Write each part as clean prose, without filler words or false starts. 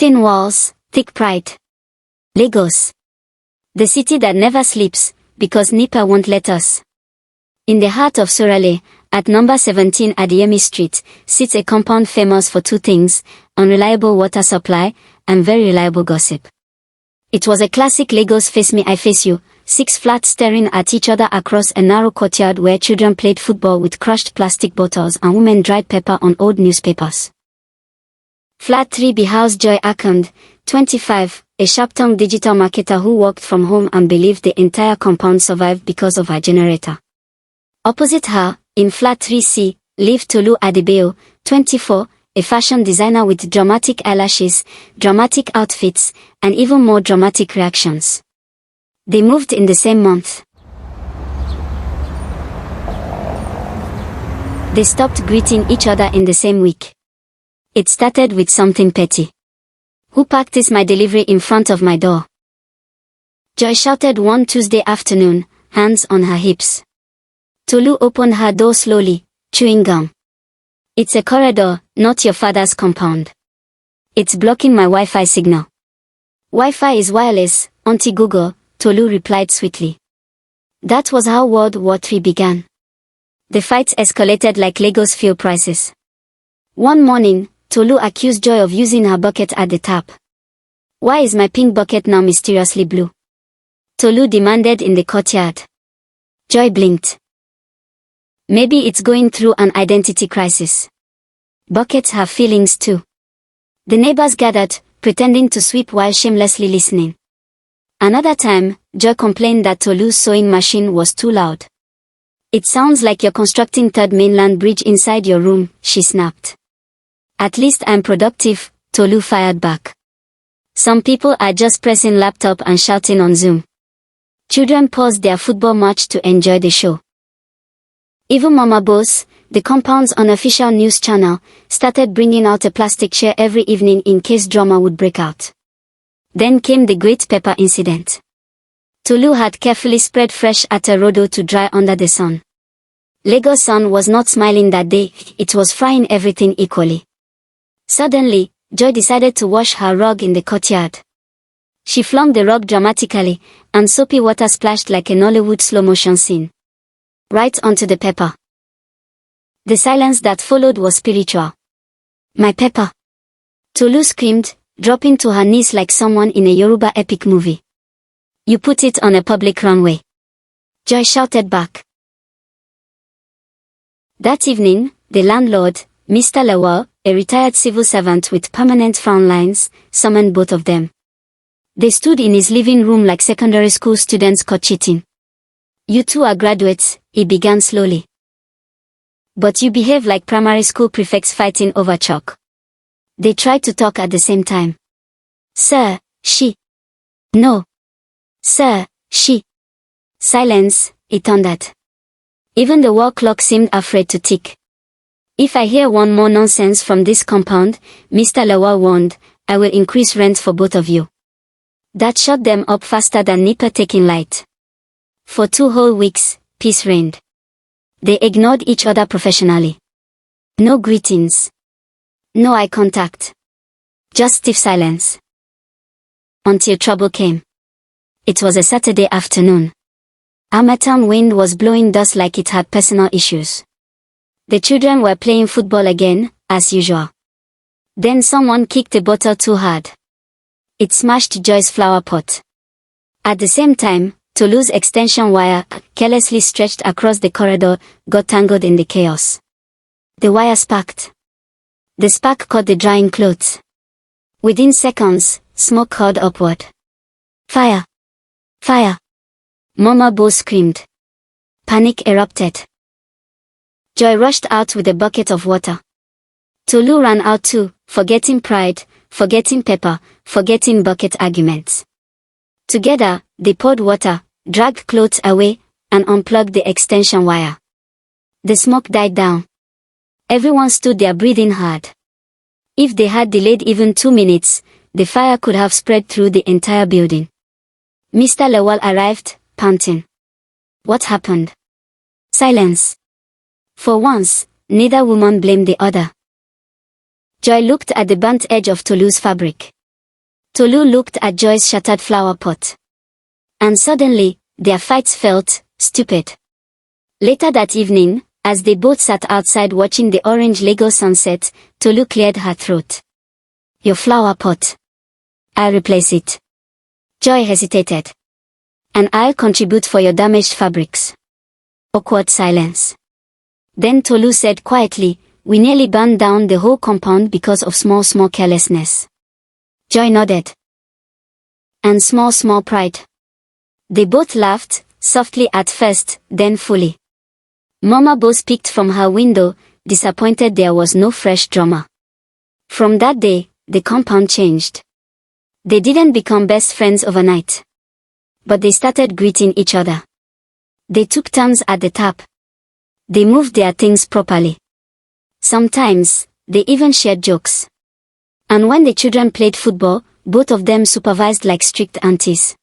Thin walls, thick pride. Lagos. The city that never sleeps, because NEPA won't let us. In the heart of Surulere, at number 17 Adeyemi Street, sits a compound famous for two things: unreliable water supply, and very reliable gossip. It was a classic Lagos face me I face you, six flats staring at each other across a narrow courtyard where children played football with crushed plastic bottles and women dried pepper on old newspapers. Flat 3B housed Joy Akand, 25, a sharp-tongued digital marketer who worked from home and believed the entire compound survived because of her generator. Opposite her, in Flat 3C, lived Tolu, 24, a fashion designer with dramatic eyelashes, dramatic outfits, and even more dramatic reactions. They moved in the same month. They stopped greeting each other in the same week. It started with something petty. "Who packed my delivery in front of my door?" Joy shouted one Tuesday afternoon, hands on her hips. Tolu opened her door slowly, chewing gum. "It's a corridor, not your father's compound. It's blocking my Wi-Fi signal." "Wi-Fi is wireless, Auntie Google," Tolu replied sweetly. That was how World War III began. The fights escalated like Lagos fuel prices. One morning, Tolu accused Joy of using her bucket at the tap. "Why is my pink bucket now mysteriously blue?" Tolu demanded in the courtyard. Joy blinked. "Maybe it's going through an identity crisis. Buckets have feelings too." The neighbors gathered, pretending to sweep while shamelessly listening. Another time, Joy complained that Tolu's sewing machine was too loud. "It sounds like you're constructing Third Mainland Bridge inside your room," she snapped. "At least I'm productive," Tolu fired back. "Some people are just pressing laptop and shouting on Zoom." Children paused their football match to enjoy the show. Even Mama Boss, the compound's unofficial news channel, started bringing out a plastic chair every evening in case drama would break out. Then came the Great Pepper incident. Tolu had carefully spread fresh atarodo to dry under the sun. Lagos sun was not smiling that day, it was frying everything equally. Suddenly, Joy decided to wash her rug in the courtyard. She flung the rug dramatically, and soapy water splashed like a Nollywood slow-motion scene. Right onto the pepper. The silence that followed was spiritual. "My pepper!" Tolu screamed, dropping to her knees like someone in a Yoruba epic movie. "You put it on a public runway." Joy shouted back. That evening, the landlord, Mr. Lawal, a retired civil servant with permanent frown lines, summoned both of them. They stood in his living room like secondary school students caught cheating. "You two are graduates," he began slowly. "But you behave like primary school prefects fighting over chalk." They tried to talk at the same time. "Sir, she." "No. Sir, she." Silence, he thundered. Even the wall clock seemed afraid to tick. "If I hear one more nonsense from this compound," Mr. Lawal warned, "I will increase rent for both of you." That shut them up faster than NEPA taking light. For 2 whole weeks, peace reigned. They ignored each other professionally. No greetings. No eye contact. Just stiff silence. Until trouble came. It was a Saturday afternoon. Harmattan wind was blowing dust like it had personal issues. The children were playing football again, as usual. Then someone kicked a bottle too hard. It smashed Joy's flower pot. At the same time, Tolu's extension wire, carelessly stretched across the corridor, got tangled in the chaos. The wire sparked. The spark caught the drying clothes. Within seconds, smoke curled upward. "Fire! Fire!" Mama Bo screamed. Panic erupted. Joy rushed out with a bucket of water. Tolu ran out too, forgetting pride, forgetting pepper, forgetting bucket arguments. Together, they poured water, dragged clothes away, and unplugged the extension wire. The smoke died down. Everyone stood there breathing hard. If they had delayed even 2 minutes, the fire could have spread through the entire building. Mr. Lawal arrived, panting. What happened? Silence. For once, neither woman blamed the other. Joy looked at the burnt edge of Tolu's fabric. Tolu looked at Joy's shattered flower pot. And suddenly, their fights felt stupid. Later that evening, as they both sat outside watching the orange Lego sunset, Tolu cleared her throat. Your flower pot. I'll replace it. Joy hesitated. And I'll contribute for your damaged fabrics. Awkward silence. Then Tolu said quietly, we nearly burned down the whole compound because of small carelessness. Joy nodded. And small pride. They both laughed, softly at first, then fully. Mama Boss peeked from her window, disappointed there was no fresh drama. From that day, the compound changed. They didn't become best friends overnight. But they started greeting each other. They took turns at the tap. They moved their things properly. Sometimes, they even shared jokes. And when the children played football, both of them supervised like strict aunties.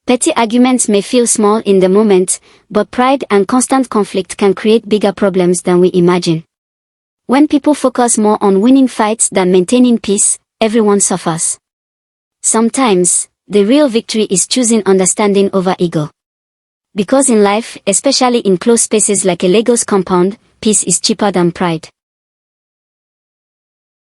Petty arguments may feel small in the moment, but pride and constant conflict can create bigger problems than we imagine. When people focus more on winning fights than maintaining peace, everyone suffers. Sometimes, the real victory is choosing understanding over ego. Because in life, especially in close spaces like a Lagos compound, peace is cheaper than pride.